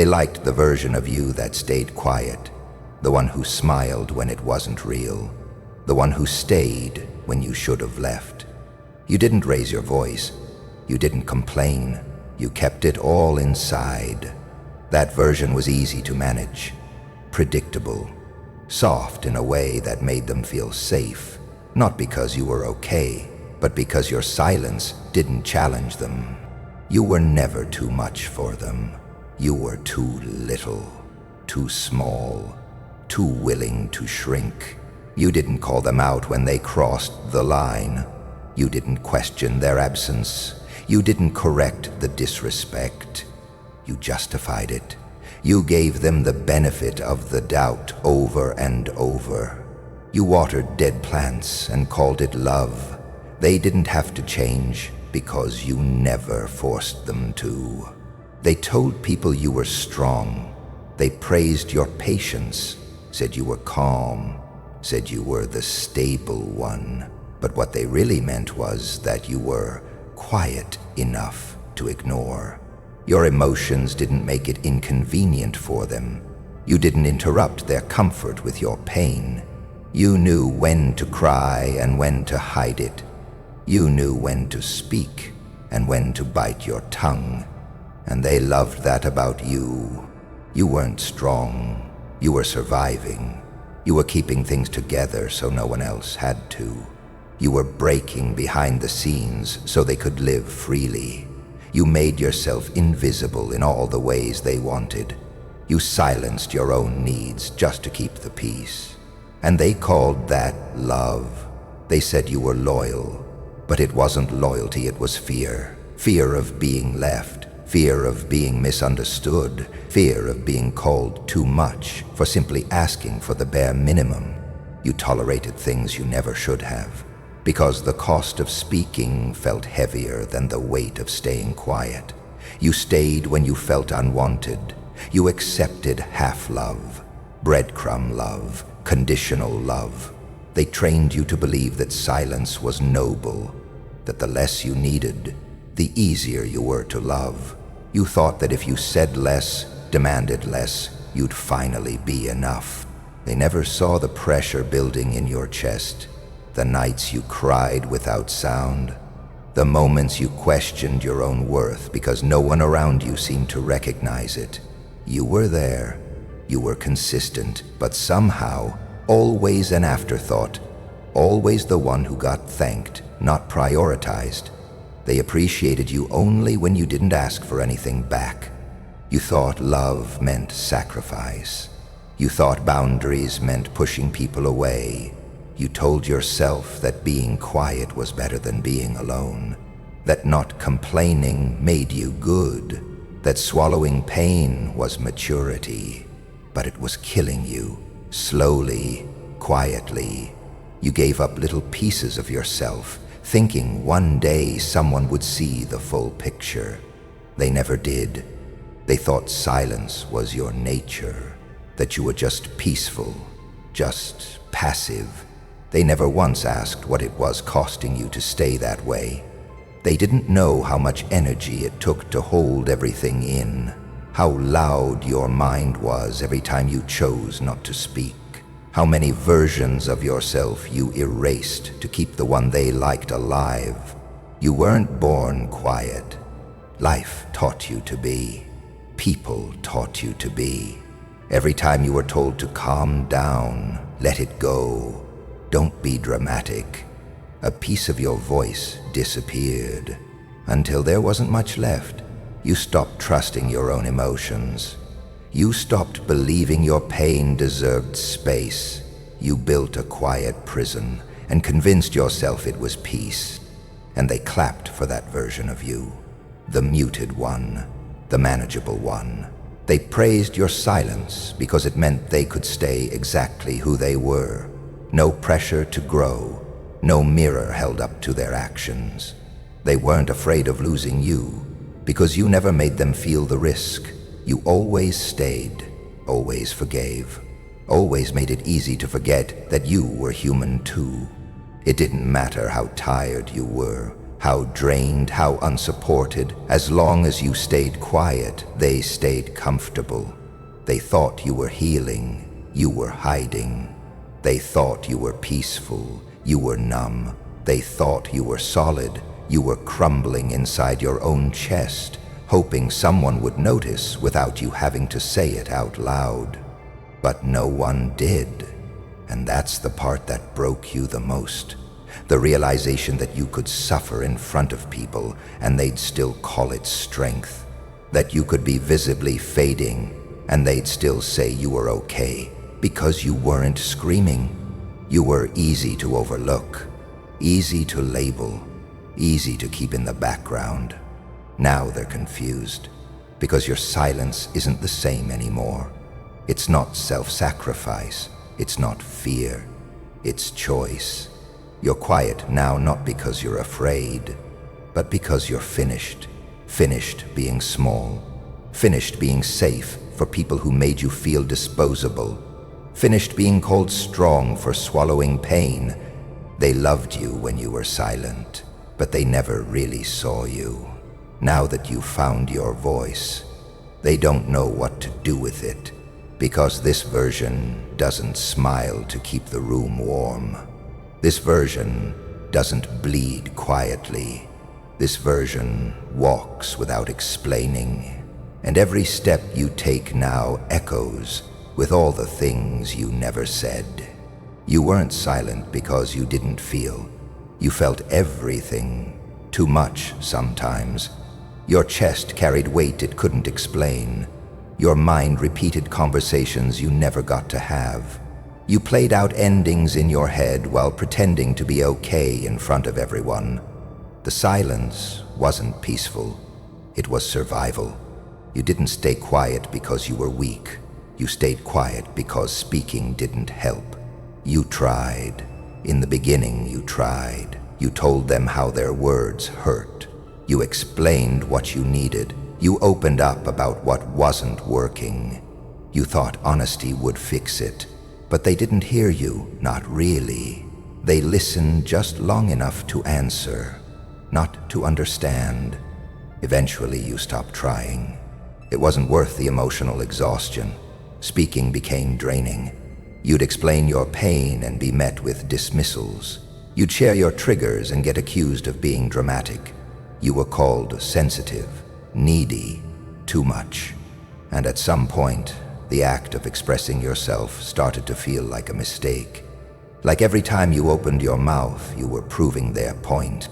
They liked the version of you that stayed quiet, the one who smiled when it wasn't real, the one who stayed when you should have left. You didn't raise your voice. You didn't complain. You kept it all inside. That version was easy to manage, predictable, soft in a way that made them feel safe, not because you were okay, but because your silence didn't challenge them. You were never too much for them. You were too little, too small, too willing to shrink. You didn't call them out when they crossed the line. You didn't question their absence. You didn't correct the disrespect. You justified it. You gave them the benefit of the doubt over and over. You watered dead plants and called it love. They didn't have to change because you never forced them to. They told people you were strong. They praised your patience, said you were calm, said you were the stable one. But what they really meant was that you were quiet enough to ignore. Your emotions didn't make it inconvenient for them. You didn't interrupt their comfort with your pain. You knew when to cry and when to hide it. You knew when to speak and when to bite your tongue. And they loved that about you. You weren't strong. You were surviving. You were keeping things together so no one else had to. You were breaking behind the scenes so they could live freely. You made yourself invisible in all the ways they wanted. You silenced your own needs just to keep the peace. And they called that love. They said you were loyal, but it wasn't loyalty, it was fear. Fear of being left, fear of being misunderstood, fear of being called too much for simply asking for the bare minimum. You tolerated things you never should have, because the cost of speaking felt heavier than the weight of staying quiet. You stayed when you felt unwanted. You accepted half-love, breadcrumb love, conditional love. They trained you to believe that silence was noble, that the less you needed, the easier you were to love. You thought that if you said less, demanded less, you'd finally be enough. They never saw the pressure building in your chest, the nights you cried without sound, the moments you questioned your own worth because no one around you seemed to recognize it. You were there, you were consistent, but somehow, always an afterthought, always the one who got thanked, not prioritized. They appreciated you only when you didn't ask for anything back. You thought love meant sacrifice. You thought boundaries meant pushing people away. You told yourself that being quiet was better than being alone, that not complaining made you good, that swallowing pain was maturity. But it was killing you, slowly, quietly. You gave up little pieces of yourself, thinking one day someone would see the full picture. They never did. They thought silence was your nature, that you were just peaceful, just passive. They never once asked what it was costing you to stay that way. They didn't know how much energy it took to hold everything in, how loud your mind was every time you chose not to speak, how many versions of yourself you erased to keep the one they liked alive. You weren't born quiet. Life taught you to be. People taught you to be. Every time you were told to calm down, let it go, don't be dramatic, a piece of your voice disappeared. Until there wasn't much left, you stopped trusting your own emotions. You stopped believing your pain deserved space. You built a quiet prison and convinced yourself it was peace. And they clapped for that version of you, the muted one, the manageable one. They praised your silence because it meant they could stay exactly who they were. No pressure to grow, no mirror held up to their actions. They weren't afraid of losing you because you never made them feel the risk. You always stayed, always forgave, always made it easy to forget that you were human too. It didn't matter how tired you were, how drained, how unsupported. As long as you stayed quiet, they stayed comfortable. They thought you were healing, you were hiding. They thought you were peaceful, you were numb. They thought you were solid, you were crumbling inside your own chest, hoping someone would notice without you having to say it out loud. But no one did, and that's the part that broke you the most. The realization that you could suffer in front of people and they'd still call it strength. That you could be visibly fading and they'd still say you were okay because you weren't screaming. You were easy to overlook, easy to label, easy to keep in the background. Now they're confused because your silence isn't the same anymore. It's not self-sacrifice, it's not fear, it's choice. You're quiet now not because you're afraid, but because you're finished. Finished being small. Finished being safe for people who made you feel disposable. Finished being called strong for swallowing pain. They loved you when you were silent, but they never really saw you. Now that you've found your voice, they don't know what to do with it, because this version doesn't smile to keep the room warm. This version doesn't bleed quietly. This version walks without explaining. And every step you take now echoes with all the things you never said. You weren't silent because you didn't feel. You felt everything, too much sometimes. Your chest carried weight it couldn't explain. Your mind repeated conversations you never got to have. You played out endings in your head while pretending to be okay in front of everyone. The silence wasn't peaceful. It was survival. You didn't stay quiet because you were weak. You stayed quiet because speaking didn't help. You tried. In the beginning, you tried. You told them how their words hurt. You explained what you needed. You opened up about what wasn't working. You thought honesty would fix it. But they didn't hear you, not really. They listened just long enough to answer, not to understand. Eventually you stopped trying. It wasn't worth the emotional exhaustion. Speaking became draining. You'd explain your pain and be met with dismissals. You'd share your triggers and get accused of being dramatic. You were called sensitive, needy, too much. And at some point, the act of expressing yourself started to feel like a mistake. Like every time you opened your mouth, you were proving their point.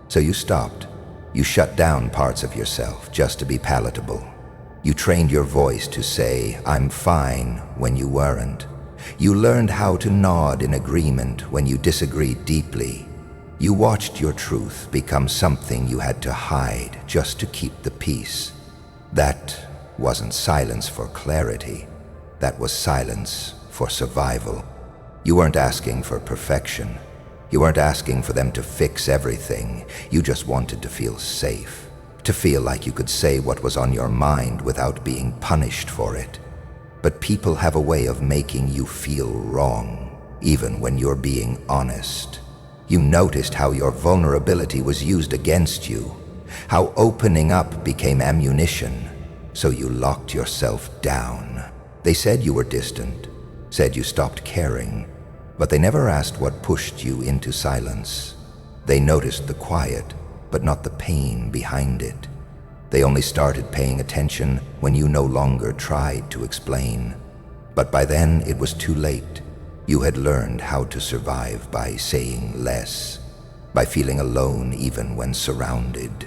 So you stopped. You shut down parts of yourself just to be palatable. You trained your voice to say, "I'm fine," when you weren't. You learned how to nod in agreement when you disagreed deeply. You watched your truth become something you had to hide just to keep the peace. That wasn't silence for clarity. That was silence for survival. You weren't asking for perfection. You weren't asking for them to fix everything. You just wanted to feel safe, to feel like you could say what was on your mind without being punished for it. But people have a way of making you feel wrong, even when you're being honest. You noticed how your vulnerability was used against you, how opening up became ammunition. So you locked yourself down. They said you were distant, said you stopped caring, but they never asked what pushed you into silence. They noticed the quiet, but not the pain behind it. They only started paying attention when you no longer tried to explain. But by then it was too late. You had learned how to survive by saying less, by feeling alone even when surrounded.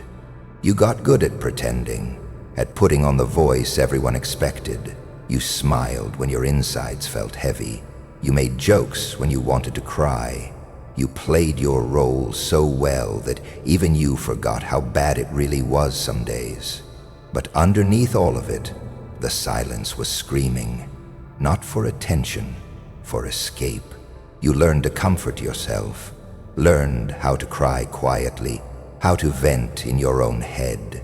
You got good at pretending, at putting on the voice everyone expected. You smiled when your insides felt heavy. You made jokes when you wanted to cry. You played your role so well that even you forgot how bad it really was some days. But underneath all of it, the silence was screaming, not for attention, for escape. You learned to comfort yourself, learned how to cry quietly, how to vent in your own head.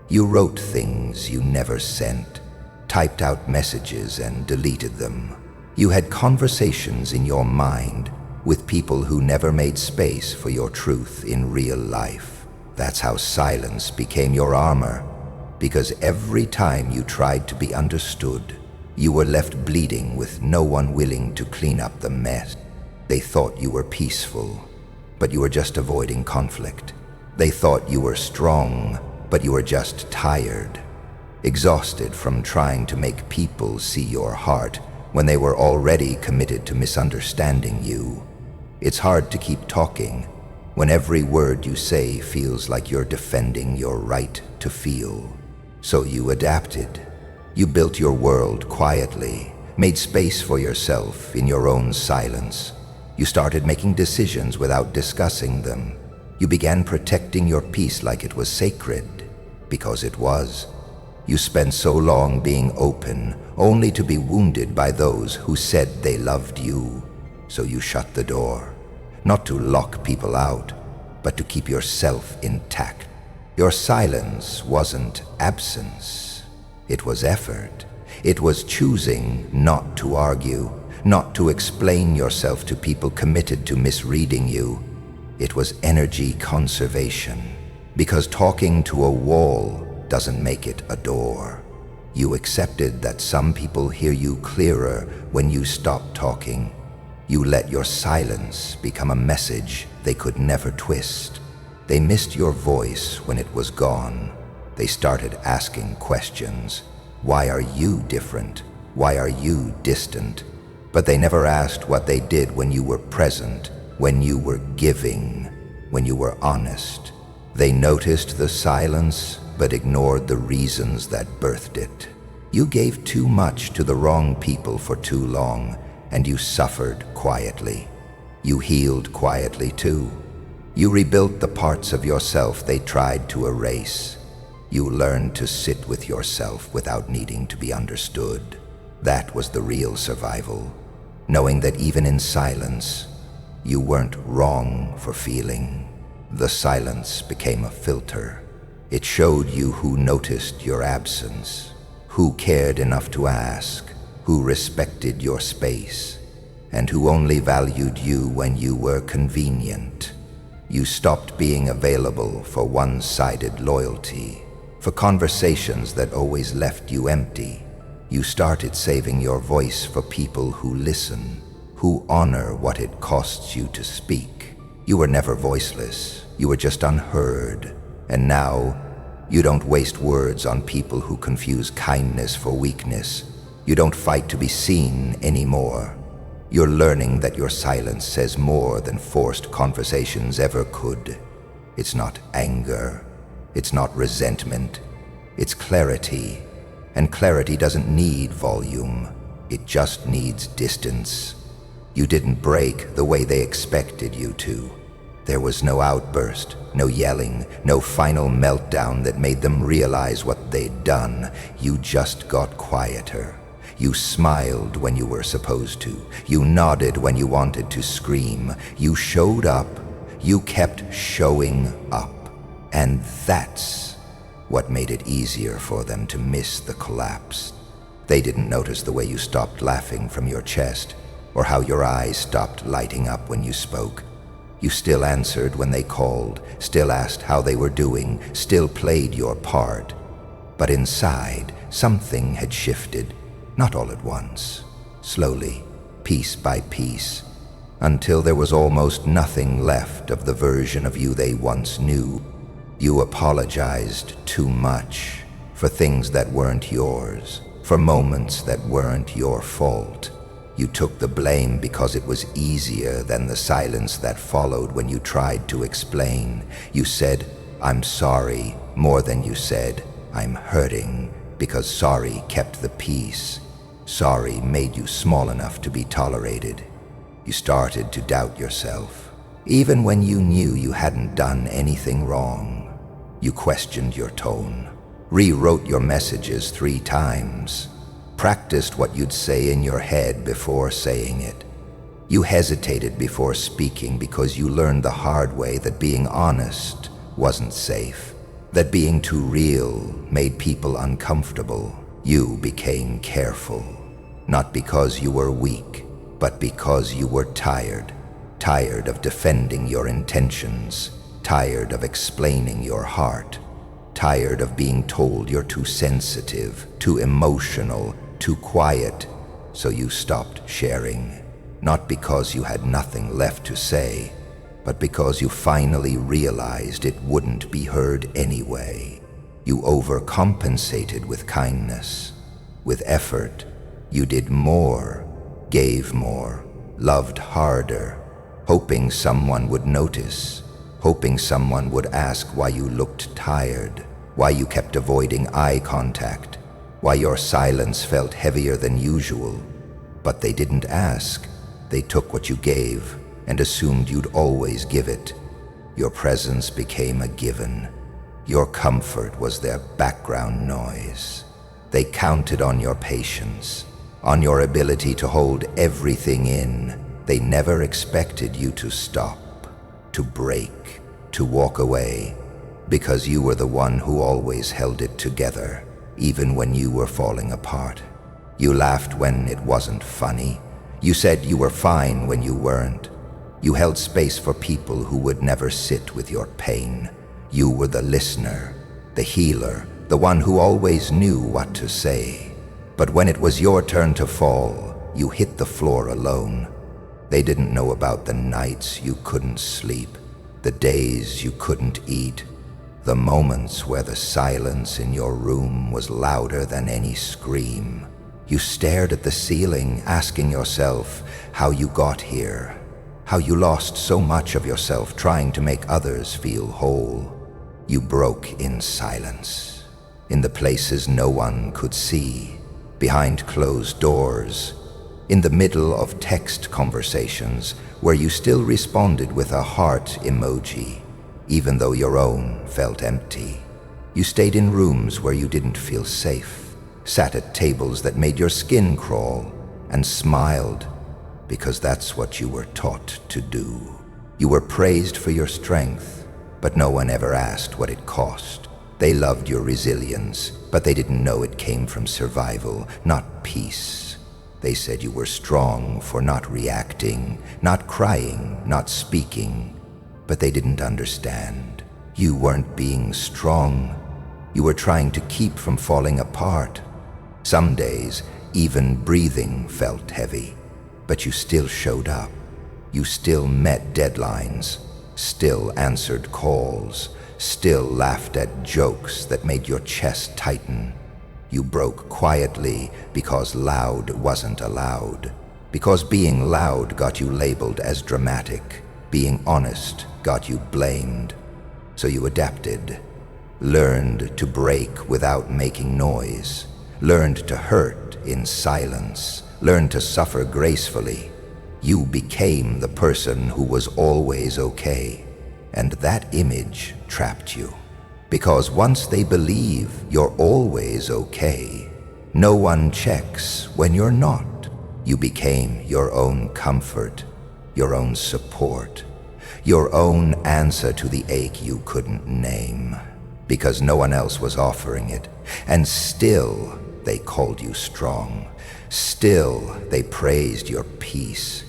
You wrote things you never sent, typed out messages and deleted them. You had conversations in your mind with people who never made space for your truth in real life. That's how silence became your armor, because every time you tried to be understood, you were left bleeding with no one willing to clean up the mess. They thought you were peaceful, but you were just avoiding conflict. They thought you were strong, but you were just tired, exhausted from trying to make people see your heart when they were already committed to misunderstanding you. It's hard to keep talking when every word you say feels like you're defending your right to feel. So you adapted. You built your world quietly, made space for yourself in your own silence. You started making decisions without discussing them. You began protecting your peace like it was sacred, because it was. You spent so long being open, only to be wounded by those who said they loved you. So you shut the door, not to lock people out, but to keep yourself intact. Your silence wasn't absence. It was effort. It was choosing not to argue, not to explain yourself to people committed to misreading you. It was energy conservation, because talking to a wall doesn't make it a door. You accepted that some people hear you clearer when you stop talking. You let your silence become a message they could never twist. They missed your voice when it was gone. They started asking questions. Why are you different? Why are you distant? But they never asked what they did when you were present, when you were giving, when you were honest. They noticed the silence, but ignored the reasons that birthed it. You gave too much to the wrong people for too long, and you suffered quietly. You healed quietly too. You rebuilt the parts of yourself they tried to erase. You learned to sit with yourself without needing to be understood. That was the real survival, knowing that even in silence, you weren't wrong for feeling. The silence became a filter. It showed you who noticed your absence, who cared enough to ask, who respected your space, and who only valued you when you were convenient. You stopped being available for one-sided loyalty, for conversations that always left you empty. You started saving your voice for people who listen, who honor what it costs you to speak. You were never voiceless, you were just unheard. And now, you don't waste words on people who confuse kindness for weakness. You don't fight to be seen anymore. You're learning that your silence says more than forced conversations ever could. It's not anger. It's not resentment. It's clarity. And clarity doesn't need volume. It just needs distance. You didn't break the way they expected you to. There was no outburst, no yelling, no final meltdown that made them realize what they'd done. You just got quieter. You smiled when you were supposed to. You nodded when you wanted to scream. You showed up. You kept showing up. And that's what made it easier for them to miss the collapse. They didn't notice the way you stopped laughing from your chest, or how your eyes stopped lighting up when you spoke. You still answered when they called, still asked how they were doing, still played your part. But inside, something had shifted, not all at once, slowly, piece by piece, until there was almost nothing left of the version of you they once knew. You apologized too much for things that weren't yours, for moments that weren't your fault. You took the blame because it was easier than the silence that followed when you tried to explain. You said, "I'm sorry," more than you said, "I'm hurting," because sorry kept the peace. Sorry made you small enough to be tolerated. You started to doubt yourself, even when you knew you hadn't done anything wrong. You questioned your tone, rewrote your messages 3 times, practiced what you'd say in your head before saying it. You hesitated before speaking because you learned the hard way that being honest wasn't safe, that being too real made people uncomfortable. You became careful, not because you were weak, but because you were tired of defending your intentions, tired of explaining your heart, tired of being told you're too sensitive, too emotional, too quiet, so you stopped sharing. Not because you had nothing left to say, but because you finally realized it wouldn't be heard anyway. You overcompensated with kindness, with effort. You did more, gave more, loved harder, hoping someone would notice, hoping someone would ask why you looked tired, why you kept avoiding eye contact, why your silence felt heavier than usual. But they didn't ask. They took what you gave and assumed you'd always give it. Your presence became a given. Your comfort was their background noise. They counted on your patience, on your ability to hold everything in. They never expected you to stop, to break, to walk away, because you were the one who always held it together, even when you were falling apart. You laughed when it wasn't funny. You said you were fine when you weren't. You held space for people who would never sit with your pain. You were the listener, the healer, the one who always knew what to say. But when it was your turn to fall, you hit the floor alone. They didn't know about the nights you couldn't sleep, the days you couldn't eat, the moments where the silence in your room was louder than any scream. You stared at the ceiling, asking yourself how you got here, how you lost so much of yourself trying to make others feel whole. You broke in silence, in the places no one could see, behind closed doors, in the middle of text conversations where you still responded with a heart emoji, even though your own felt empty. You stayed in rooms where you didn't feel safe, sat at tables that made your skin crawl, and smiled because that's what you were taught to do. You were praised for your strength, but no one ever asked what it cost. They loved your resilience, but they didn't know it came from survival, not peace. They said you were strong for not reacting, not crying, not speaking, but they didn't understand. You weren't being strong. You were trying to keep from falling apart. Some days, even breathing felt heavy, but you still showed up. You still met deadlines, still answered calls, still laughed at jokes that made your chest tighten. You broke quietly because loud wasn't allowed, because being loud got you labeled as dramatic, being honest got you blamed. So you adapted, learned to break without making noise, learned to hurt in silence, learned to suffer gracefully. You became the person who was always okay, and that image trapped you. Because once they believe you're always okay, no one checks when you're not. You became your own comfort, your own support, your own answer to the ache you couldn't name, because no one else was offering it. And still, they called you strong. Still, they praised your peace,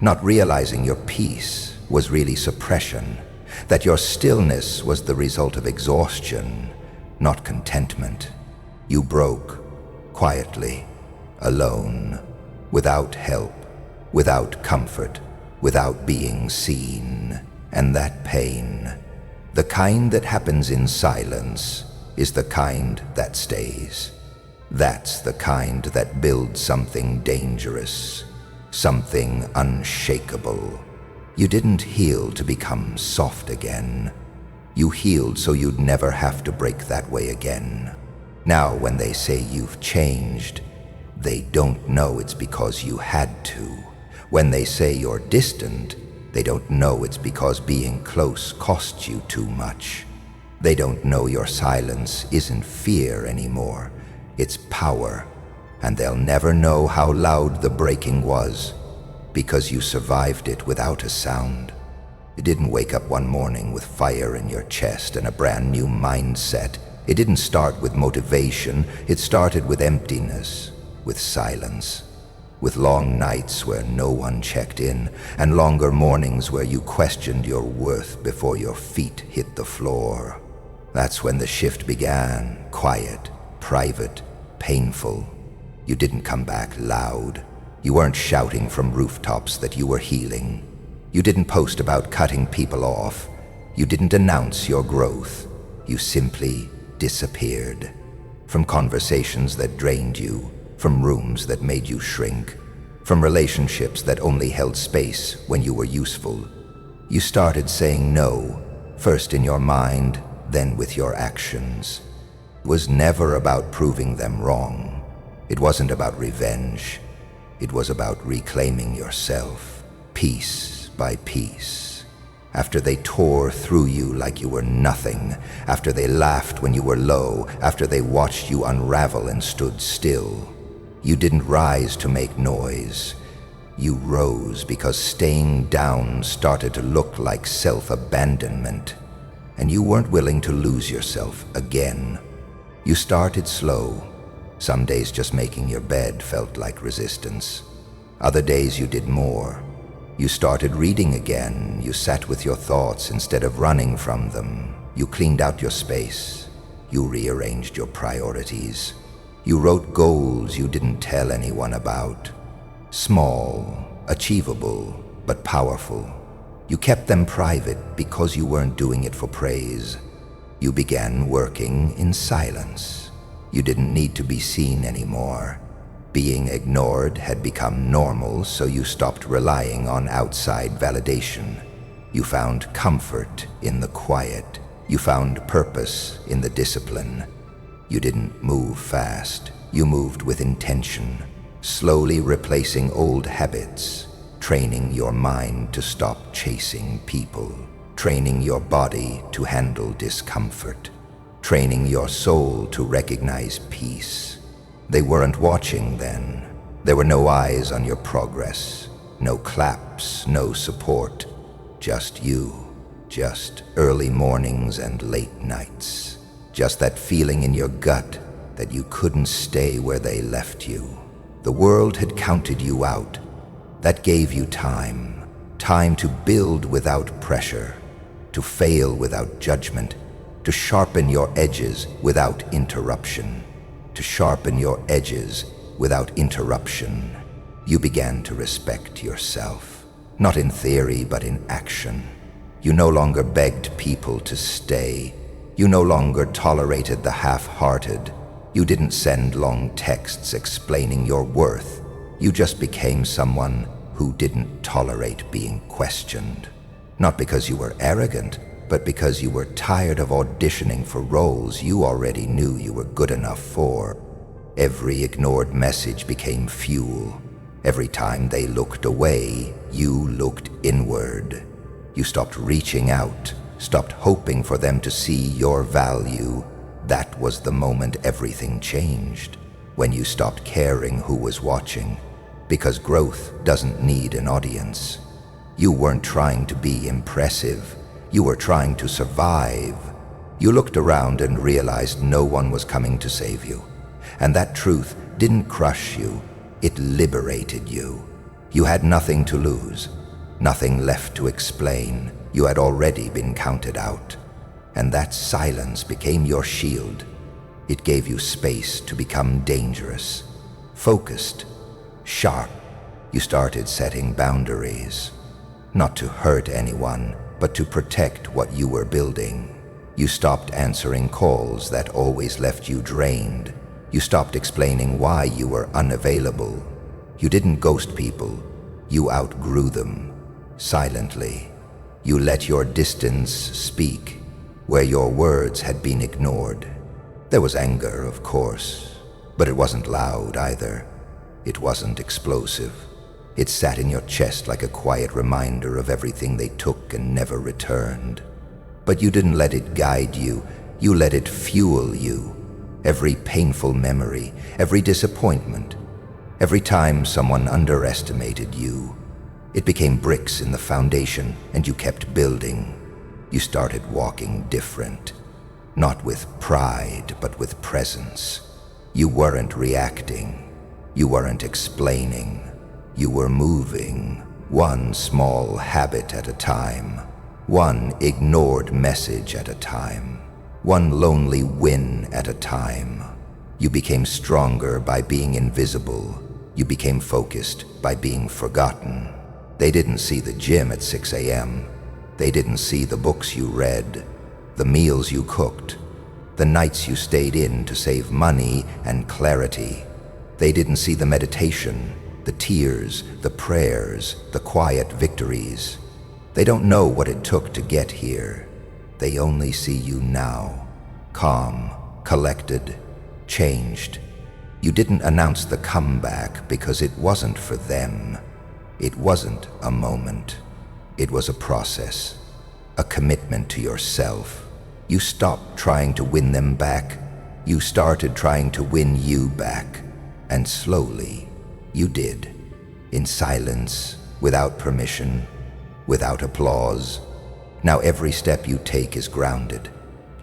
not realizing your peace was really suppression, that your stillness was the result of exhaustion, not contentment. You broke, quietly, alone, without help, without comfort, without being seen. And that pain, the kind that happens in silence, is the kind that stays. That's the kind that builds something dangerous, something unshakable. You didn't heal to become soft again. You healed so you'd never have to break that way again. Now when they say you've changed, they don't know it's because you had to. When they say you're distant, they don't know it's because being close cost you too much. They don't know your silence isn't fear anymore. It's power, and they'll never know how loud the breaking was, because you survived it without a sound. You didn't wake up one morning with fire in your chest and a brand new mindset. It didn't start with motivation. It started with emptiness, with silence. with long nights where no one checked in, and longer mornings where you questioned your worth before your feet hit the floor. That's when the shift began, quiet, private, painful. You didn't come back loud. You weren't shouting from rooftops that you were healing. You didn't post about cutting people off. You didn't announce your growth. You simply disappeared. From conversations that drained you, from rooms that made you shrink, from relationships that only held space when you were useful. You started saying no, first in your mind, then with your actions. It was never about proving them wrong. It wasn't about revenge. It was about reclaiming yourself, piece by piece. After they tore through you like you were nothing, after they laughed when you were low, after they watched you unravel and stood still, you didn't rise to make noise. You rose because staying down started to look like self-abandonment, and you weren't willing to lose yourself again. You started slow. Some days just making your bed felt like resistance. Other days you did more. You started reading again. You sat with your thoughts instead of running from them. You cleaned out your space. You rearranged your priorities. You wrote goals you didn't tell anyone about. Small, achievable, but powerful. You kept them private because you weren't doing it for praise. You began working in silence. You didn't need to be seen anymore. Being ignored had become normal, so you stopped relying on outside validation. You found comfort in the quiet. You found purpose in the discipline. You didn't move fast. You moved with intention, slowly replacing old habits, training your mind to stop chasing people, training your body to handle discomfort, training your soul to recognize peace. They weren't watching then. There were no eyes on your progress, no claps, no support, just you, just early mornings and late nights, just that feeling in your gut that you couldn't stay where they left you. The world had counted you out. That gave you time to build without pressure, to fail without judgment, to sharpen your edges without interruption. To sharpen your edges without interruption. You began to respect yourself, not in theory but in action. You no longer begged people to stay. You no longer tolerated the half-hearted. You didn't send long texts explaining your worth. You just became someone who didn't tolerate being questioned. Not because you were arrogant, but because you were tired of auditioning for roles you already knew you were good enough for. Every ignored message became fuel. Every time they looked away, you looked inward. You stopped reaching out, stopped hoping for them to see your value. That was the moment everything changed, when you stopped caring who was watching, because growth doesn't need an audience. You weren't trying to be impressive. You were trying to survive. You looked around and realized no one was coming to save you. And that truth didn't crush you, it liberated you. You had nothing to lose, nothing left to explain. You had already been counted out. And that silence became your shield. It gave you space to become dangerous, focused, sharp. You started setting boundaries, not to hurt anyone, but to protect what you were building. You stopped answering calls that always left you drained. You stopped explaining why you were unavailable. You didn't ghost people. You outgrew them, silently. You let your distance speak where your words had been ignored. There was anger, of course, but it wasn't loud either. It wasn't explosive. It sat in your chest like a quiet reminder of everything they took and never returned. But you didn't let it guide you. You let it fuel you. Every painful memory, every disappointment, every time someone underestimated you, it became bricks in the foundation, and you kept building. You started walking different, not with pride, but with presence. You weren't reacting. You weren't explaining. You were moving, one small habit at a time, one ignored message at a time, one lonely win at a time. You became stronger by being invisible. You became focused by being forgotten. They didn't see the gym at 6 a.m. They didn't see the books you read, the meals you cooked, the nights you stayed in to save money and clarity. They didn't see the meditation, the tears, the prayers, the quiet victories. They don't know what it took to get here. They only see you now, calm, collected, changed. You didn't announce the comeback because it wasn't for them. It wasn't a moment. It was a process, a commitment to yourself. You stopped trying to win them back. You started trying to win you back. And slowly, you did. In silence, without permission, without applause. Now every step you take is grounded.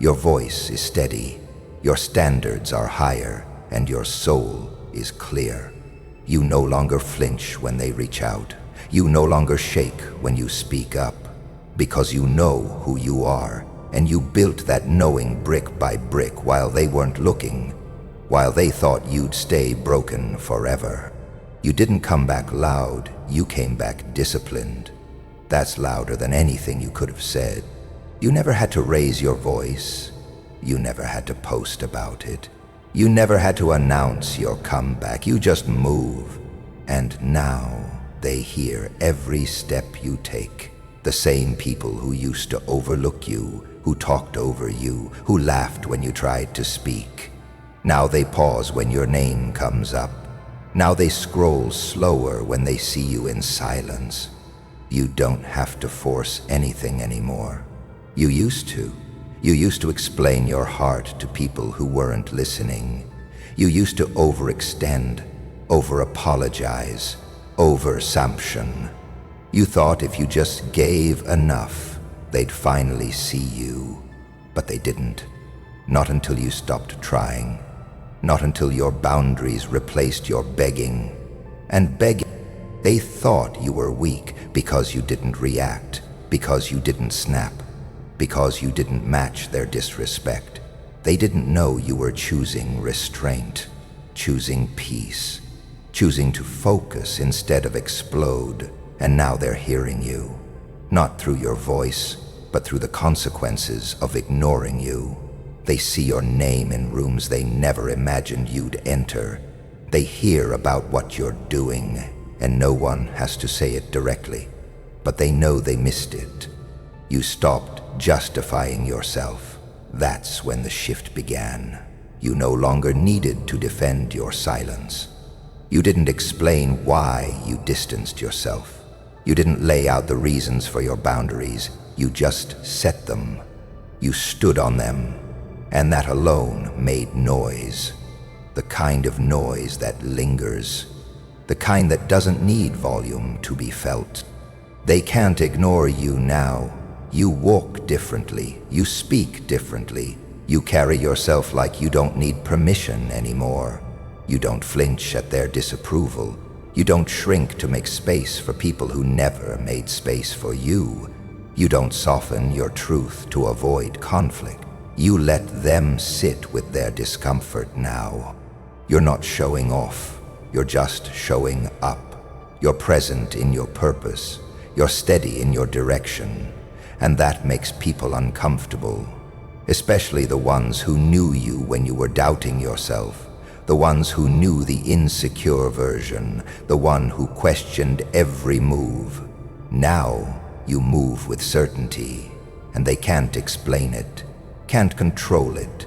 Your voice is steady. Your standards are higher, and your soul is clear. You no longer flinch when they reach out. You no longer shake when you speak up, because you know who you are, and you built that knowing brick by brick while they weren't looking, while they thought you'd stay broken forever. You didn't come back loud, you came back disciplined. That's louder than anything you could have said. You never had to raise your voice. You never had to post about it. You never had to announce your comeback. You just move. And now they hear every step you take. The same people who used to overlook you, who talked over you, who laughed when you tried to speak. Now they pause when your name comes up. Now they scroll slower when they see you in silence. You don't have to force anything anymore. You used to. You used to explain your heart to people who weren't listening. You used to overextend, over-apologize, over-assumption. You thought if you just gave enough, they'd finally see you. But they didn't. Not until you stopped trying. Not until your boundaries replaced your begging. And begging, they thought you were weak because you didn't react, because you didn't snap, because you didn't match their disrespect. They didn't know you were choosing restraint, choosing peace, choosing to focus instead of explode. And now they're hearing you, not through your voice, but through the consequences of ignoring you. They see your name in rooms they never imagined you'd enter. They hear about what you're doing, and no one has to say it directly, but they know they missed it. You stopped justifying yourself. That's when the shift began. You no longer needed to defend your silence. You didn't explain why you distanced yourself. You didn't lay out the reasons for your boundaries. You just set them. You stood on them, and that alone made noise. The kind of noise that lingers. The kind that doesn't need volume to be felt. They can't ignore you now. You walk differently. You speak differently. You carry yourself like you don't need permission anymore. You don't flinch at their disapproval. You don't shrink to make space for people who never made space for you. You don't soften your truth to avoid conflict. You let them sit with their discomfort now. You're not showing off. You're just showing up. You're present in your purpose. You're steady in your direction. And that makes people uncomfortable, especially the ones who knew you when you were doubting yourself. The ones who knew the insecure version, the one who questioned every move. Now you move with certainty, and they can't explain it, can't control it,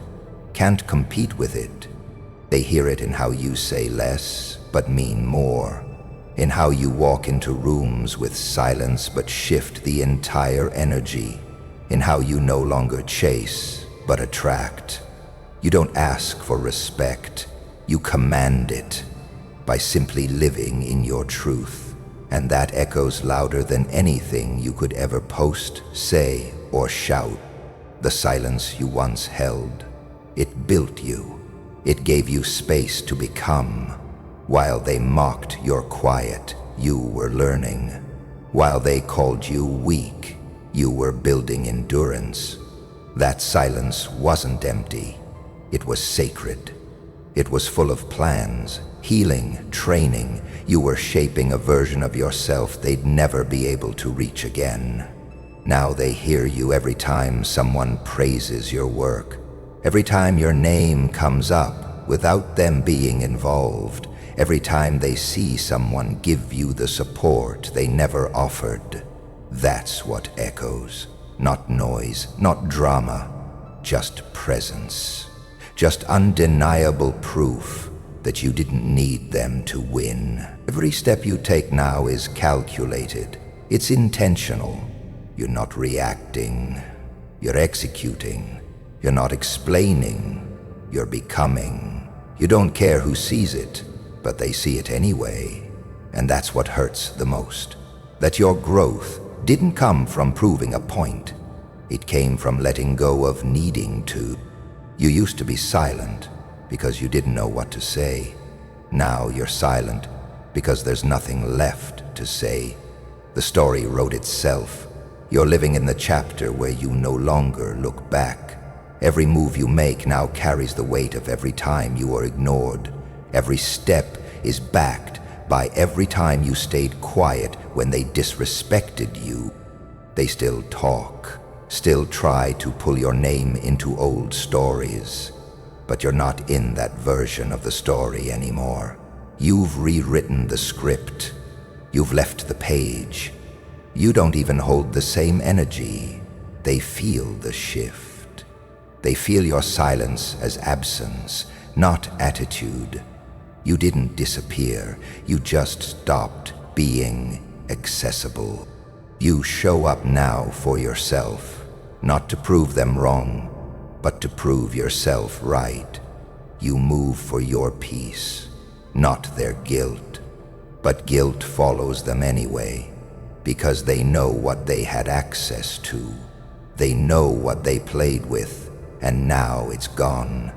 can't compete with it. They hear it in how you say less but mean more, in how you walk into rooms with silence but shift the entire energy, in how you no longer chase but attract. You don't ask for respect. You command it by simply living in your truth, and that echoes louder than anything you could ever post, say, or shout. The silence you once held, it built you. It gave you space to become. While they mocked your quiet, you were learning. While they called you weak, you were building endurance. That silence wasn't empty. It was sacred. It was full of plans, healing, training. You were shaping a version of yourself they'd never be able to reach again. Now they hear you every time someone praises your work, every time your name comes up without them being involved, every time they see someone give you the support they never offered. That's what echoes. Not noise, not drama, just presence. Just undeniable proof that you didn't need them to win. Every step you take now is calculated. It's intentional. You're not reacting. You're executing. You're not explaining. You're becoming. You don't care who sees it, but they see it anyway. And that's what hurts the most. That your growth didn't come from proving a point. It came from letting go of needing to. You used to be silent because you didn't know what to say. Now you're silent because there's nothing left to say. The story wrote itself. You're living in the chapter where you no longer look back. Every move you make now carries the weight of every time you were ignored. Every step is backed by every time you stayed quiet when they disrespected you. They still talk, still try to pull your name into old stories. But you're not in that version of the story anymore. You've rewritten the script. You've left the page. You don't even hold the same energy. They feel the shift. They feel your silence as absence, not attitude. You didn't disappear. You just stopped being accessible. You show up now for yourself, not to prove them wrong, but to prove yourself right. You move for your peace, not their guilt. But guilt follows them anyway, because they know what they had access to. They know what they played with, and now it's gone.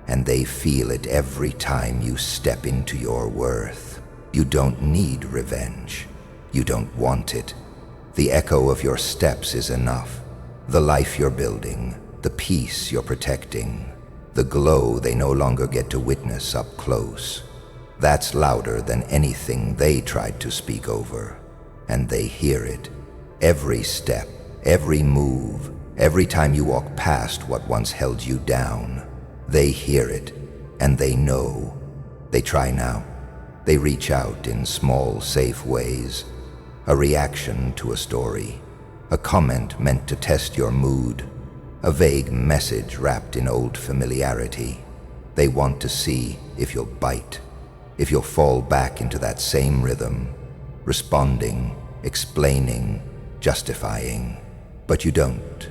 And they feel it every time you step into your worth. You don't need revenge. You don't want it. The echo of your steps is enough. The life you're building, the peace you're protecting, the glow they no longer get to witness up close. That's louder than anything they tried to speak over. And they hear it. Every step, every move, every time you walk past what once held you down. They hear it, and they know. They try now. They reach out in small, safe ways. A reaction to a story. A comment meant to test your mood. A vague message wrapped in old familiarity. They want to see if you'll bite, if you'll fall back into that same rhythm, responding, explaining, justifying. But you don't.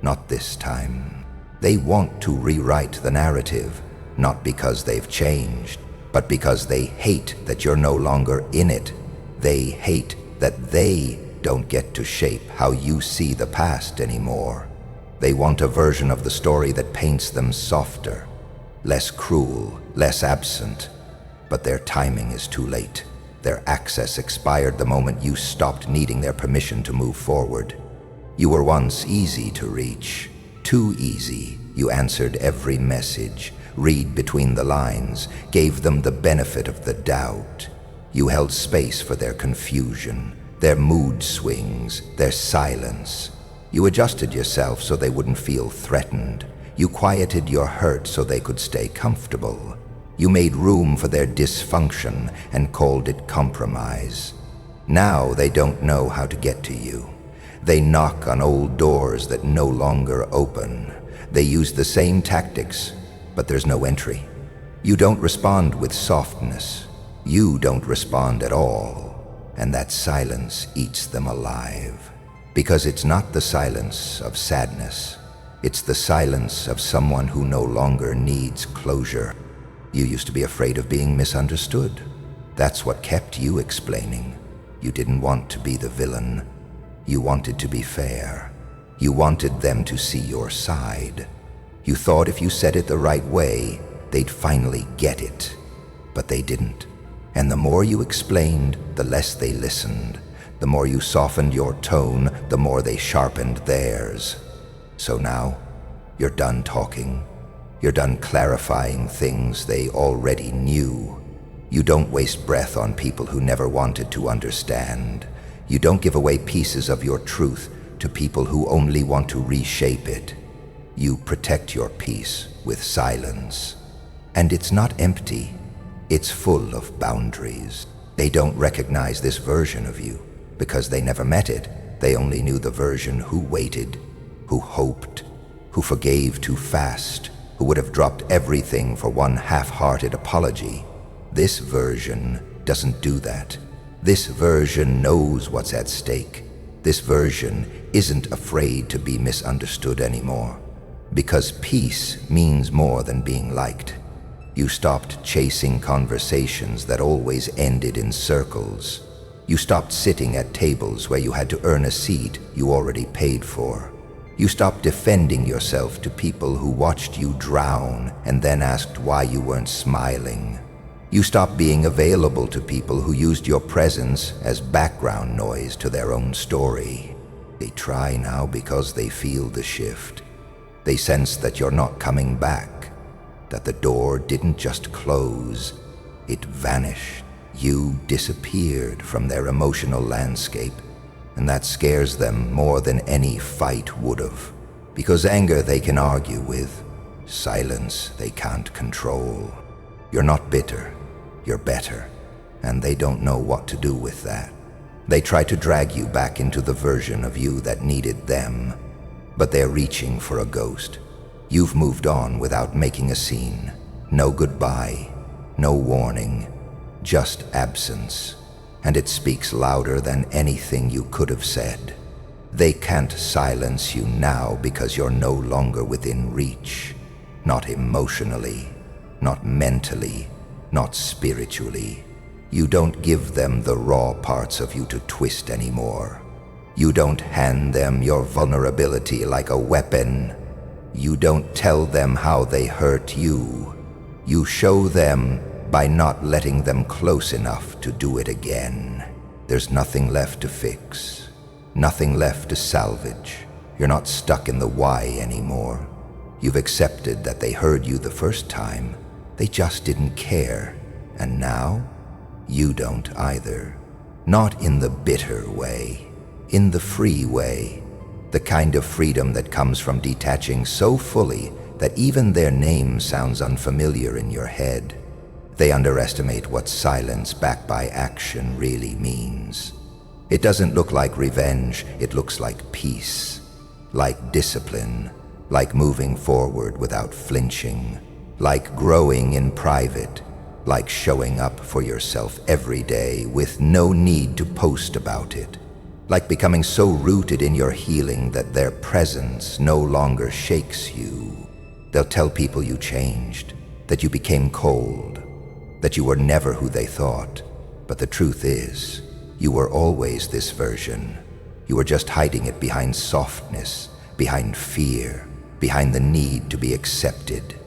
Not this time. They want to rewrite the narrative, not because they've changed, but because they hate that you're no longer in it. They hate that they don't get to shape how you see the past anymore. They want a version of the story that paints them softer, less cruel, less absent. But their timing is too late. Their access expired the moment you stopped needing their permission to move forward. You were once easy to reach. Too easy. You answered every message, read between the lines, gave them the benefit of the doubt. You held space for their confusion, their mood swings, their silence. You adjusted yourself so they wouldn't feel threatened. You quieted your hurt so they could stay comfortable. You made room for their dysfunction and called it compromise. Now they don't know how to get to you. They knock on old doors that no longer open. They use the same tactics, but there's no entry. You don't respond with softness. You don't respond at all. And that silence eats them alive. Because it's not the silence of sadness. It's the silence of someone who no longer needs closure. You used to be afraid of being misunderstood. That's what kept you explaining. You didn't want to be the villain. You wanted to be fair. You wanted them to see your side. You thought if you said it the right way, they'd finally get it. But they didn't. And the more you explained, the less they listened. The more you softened your tone, the more they sharpened theirs. So now, you're done talking. You're done clarifying things they already knew. You don't waste breath on people who never wanted to understand. You don't give away pieces of your truth to people who only want to reshape it. You protect your peace with silence. And it's not empty. It's full of boundaries. They don't recognize this version of you because they never met it. They only knew the version who waited, who hoped, who forgave too fast, who would have dropped everything for one half-hearted apology. This version doesn't do that. This version knows what's at stake. This version isn't afraid to be misunderstood anymore. Because peace means more than being liked. You stopped chasing conversations that always ended in circles. You stopped sitting at tables where you had to earn a seat you already paid for. You stopped defending yourself to people who watched you drown and then asked why you weren't smiling. You stopped being available to people who used your presence as background noise to their own story. They try now because they feel the shift. They sense that you're not coming back, that the door didn't just close, it vanished. You disappeared from their emotional landscape, and that scares them more than any fight would have. Because anger they can argue with, silence they can't control. You're not bitter, you're better, and they don't know what to do with that. They try to drag you back into the version of you that needed them, but they're reaching for a ghost. You've moved on without making a scene. No goodbye, no warning, just absence. And it speaks louder than anything you could have said. They can't silence you now because you're no longer within reach. Not emotionally, not mentally, not spiritually. You don't give them the raw parts of you to twist anymore. You don't hand them your vulnerability like a weapon. You don't tell them how they hurt you. You show them by not letting them close enough to do it again. There's nothing left to fix, nothing left to salvage. You're not stuck in the why anymore. You've accepted that they heard you the first time. They just didn't care. And now, you don't either. Not in the bitter way, in the free way. The kind of freedom that comes from detaching so fully that even their name sounds unfamiliar in your head. They underestimate what silence backed by action really means. It doesn't look like revenge, it looks like peace, like discipline, like moving forward without flinching, like growing in private, like showing up for yourself every day with no need to post about it, like becoming so rooted in your healing that their presence no longer shakes you. They'll tell people you changed, that you became cold, that you were never who they thought. But the truth is, you were always this version. You were just hiding it behind softness, behind fear, behind the need to be accepted.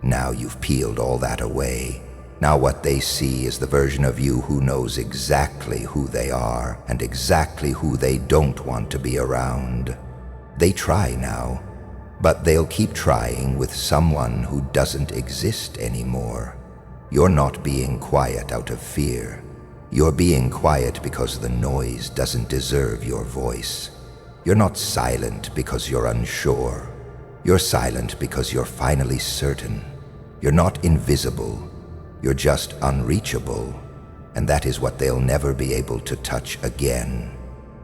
Now you've peeled all that away. Now what they see is the version of you who knows exactly who they are and exactly who they don't want to be around. They try now, but they'll keep trying with someone who doesn't exist anymore. You're not being quiet out of fear. You're being quiet because the noise doesn't deserve your voice. You're not silent because you're unsure. You're silent because you're finally certain. You're not invisible. You're just unreachable. And that is what they'll never be able to touch again.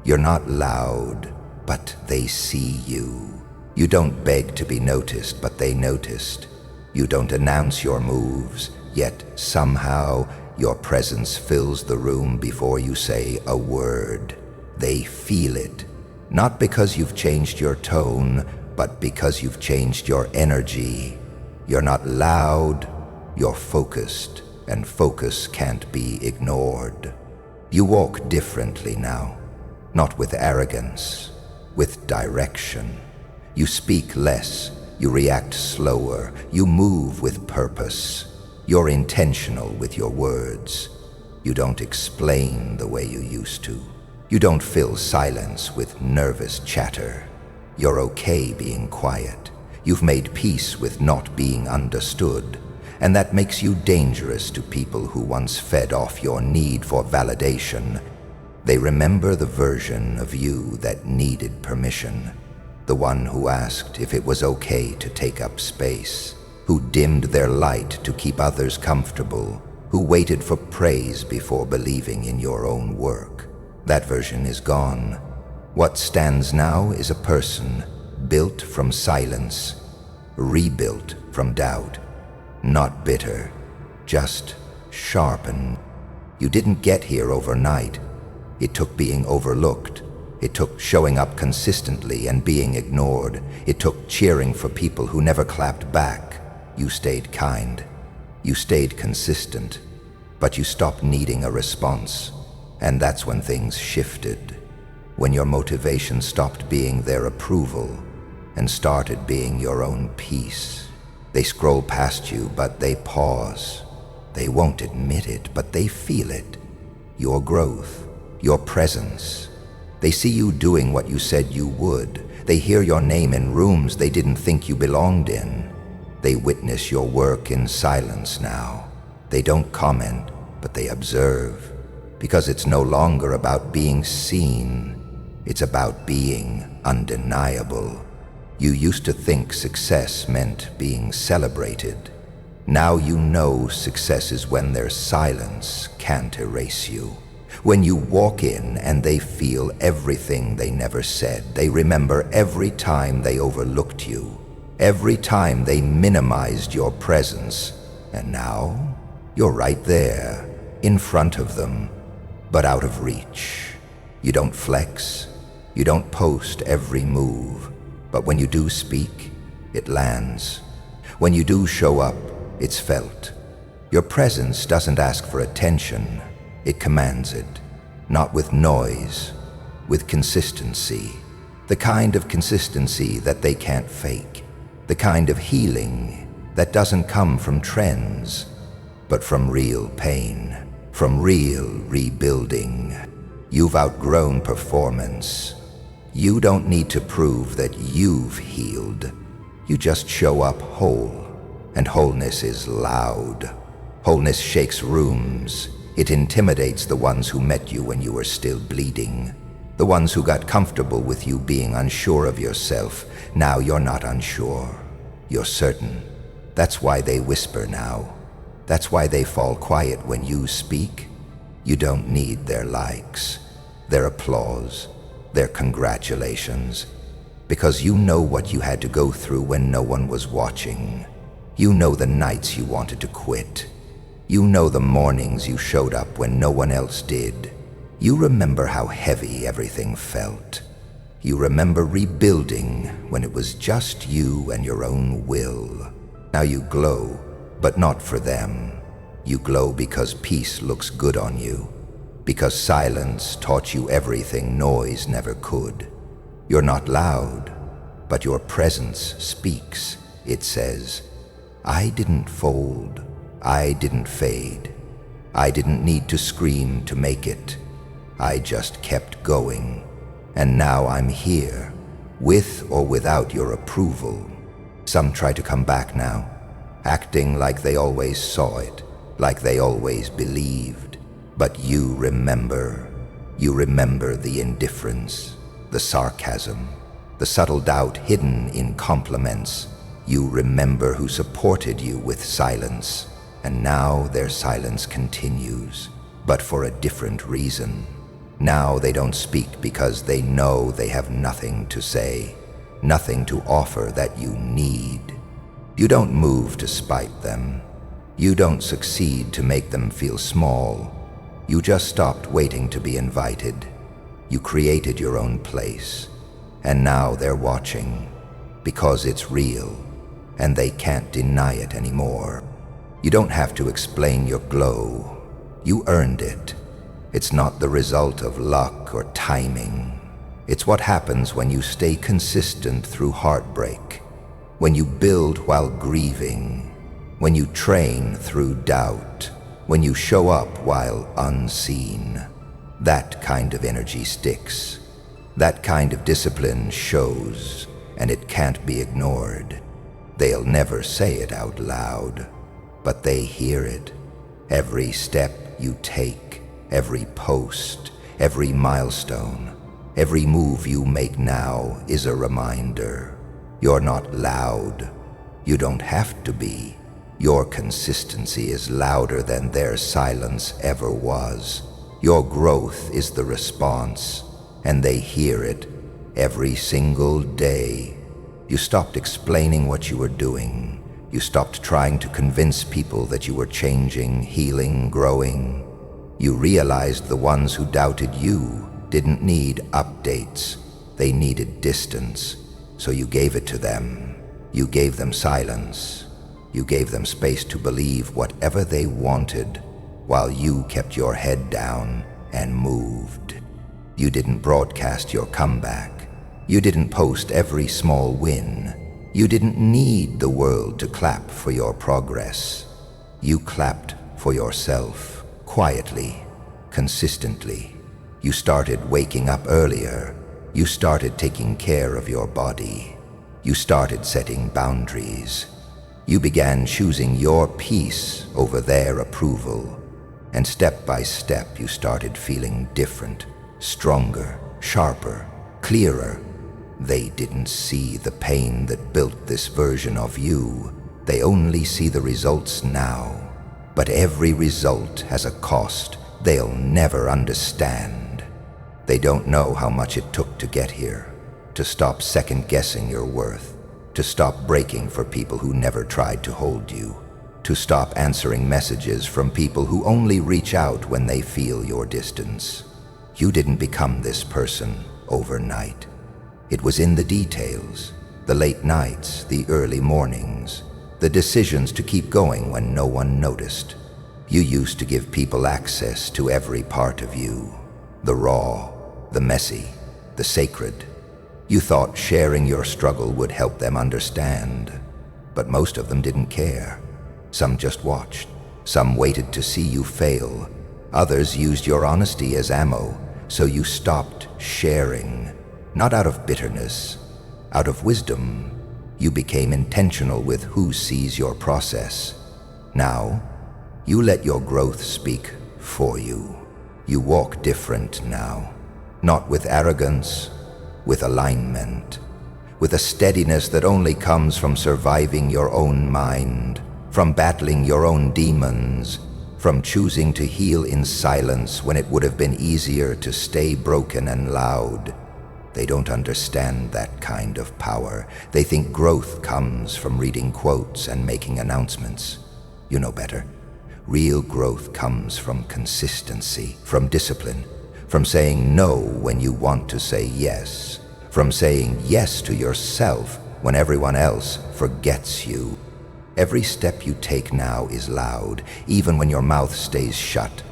You're not loud, but they see you. You don't beg to be noticed, but they noticed. You don't announce your moves, yet somehow your presence fills the room before you say a word. They feel it, not because you've changed your tone, but because you've changed your energy. You're not loud, you're focused, and focus can't be ignored. You walk differently now, not with arrogance, with direction. You speak less, you react slower, you move with purpose. You're intentional with your words. You don't explain the way you used to. You don't fill silence with nervous chatter. You're okay being quiet. You've made peace with not being understood, and that makes you dangerous to people who once fed off your need for validation. They remember the version of you that needed permission, the one who asked if it was okay to take up space, who dimmed their light to keep others comfortable, who waited for praise before believing in your own work. That version is gone. What stands now is a person built from silence, rebuilt from doubt. Not bitter, just sharpened. You didn't get here overnight. It took being overlooked. It took showing up consistently and being ignored. It took cheering for people who never clapped back. You stayed kind. You stayed consistent. But you stopped needing a response. And that's when things shifted. When your motivation stopped being their approval and started being your own peace. They scroll past you, but they pause. They won't admit it, but they feel it. Your growth, your presence. They see you doing what you said you would. They hear your name in rooms they didn't think you belonged in. They witness your work in silence now. They don't comment, but they observe. Because it's no longer about being seen. It's about being undeniable. You used to think success meant being celebrated. Now you know success is when their silence can't erase you. When you walk in and they feel everything they never said. They remember every time they overlooked you. Every time they minimized your presence. And now you're right there, in front of them, but out of reach. You don't flex. You don't post every move. But when you do speak, it lands. When you do show up, it's felt. Your presence doesn't ask for attention. It commands it. Not with noise, with consistency. The kind of consistency that they can't fake. The kind of healing that doesn't come from trends, but from real pain, from real rebuilding. You've outgrown performance. You don't need to prove that you've healed. You just show up whole, and wholeness is loud. Wholeness shakes rooms. It intimidates the ones who met you when you were still bleeding. The ones who got comfortable with you being unsure of yourself. Now you're not unsure. You're certain. That's why they whisper now. That's why they fall quiet when you speak. You don't need their likes, their applause, their congratulations, because you know what you had to go through when no one was watching. You know the nights you wanted to quit. You know the mornings you showed up when no one else did. You remember how heavy everything felt. You remember rebuilding when it was just you and your own will. Now you glow, but not for them. You glow because peace looks good on you. Because silence taught you everything noise never could. You're not loud, but your presence speaks. It says, I didn't fold. I didn't fade. I didn't need to scream to make it. I just kept going. And now I'm here, with or without your approval. Some try to come back now, acting like they always saw it, like they always believed. But you remember the indifference, the sarcasm, the subtle doubt hidden in compliments. You remember who supported you with silence, and now their silence continues, but for a different reason. Now they don't speak because they know they have nothing to say, nothing to offer that you need. You don't move to spite them. You don't succeed to make them feel small. You just stopped waiting to be invited. You created your own place, and now they're watching, because it's real, and they can't deny it anymore. You don't have to explain your glow. You earned it. It's not the result of luck or timing. It's what happens when you stay consistent through heartbreak, when you build while grieving, when you train through doubt, when you show up while unseen. That kind of energy sticks. That kind of discipline shows, and it can't be ignored. They'll never say it out loud, but they hear it. Every step you take, every post, every milestone, every move you make now is a reminder. You're not loud. You don't have to be. Your consistency is louder than their silence ever was. Your growth is the response, and they hear it every single day. You stopped explaining what you were doing. You stopped trying to convince people that you were changing, healing, growing. You realized the ones who doubted you didn't need updates. They needed distance, so you gave it to them. You gave them silence. You gave them space to believe whatever they wanted, while you kept your head down and moved. You didn't broadcast your comeback. You didn't post every small win. You didn't need the world to clap for your progress. You clapped for yourself, quietly, consistently. You started waking up earlier. You started taking care of your body. You started setting boundaries. You began choosing your peace over their approval. And step by step, you started feeling different, stronger, sharper, clearer. They didn't see the pain that built this version of you. They only see the results now. But every result has a cost they'll never understand. They don't know how much it took to get here, to stop second-guessing your worth, to stop breaking for people who never tried to hold you, to stop answering messages from people who only reach out when they feel your distance. You didn't become this person overnight. It was in the details, the late nights, the early mornings, the decisions to keep going when no one noticed. You used to give people access to every part of you, the raw, the messy, the sacred. You thought sharing your struggle would help them understand, but most of them didn't care. Some just watched. Some waited to see you fail. Others used your honesty as ammo, so you stopped sharing. Not out of bitterness, out of wisdom. You became intentional with who sees your process. Now, you let your growth speak for you. You walk different now, not with arrogance, with alignment, with a steadiness that only comes from surviving your own mind, from battling your own demons, from choosing to heal in silence when it would have been easier to stay broken and loud. They don't understand that kind of power. They think growth comes from reading quotes and making announcements. You know better. Real growth comes from consistency, from discipline, from saying no when you want to say yes, from saying yes to yourself when everyone else forgets you. Every step you take now is loud, even when your mouth stays shut.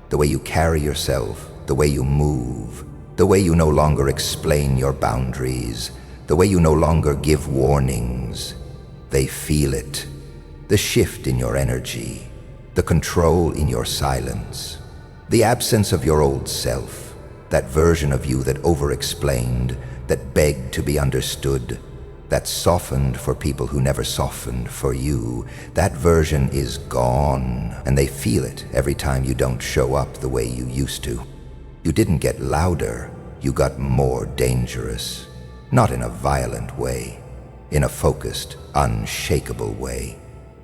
The way you carry yourself, the way you move, the way you no longer explain your boundaries, the way you no longer give warnings. They feel it, the shift in your energy, the control in your silence, the absence of your old self, that version of you that over-explained, that begged to be understood, that softened for people who never softened for you. That version is gone, and they feel it every time you don't show up the way you used to. You didn't get louder, you got more dangerous. Not in a violent way, in a focused, unshakable way.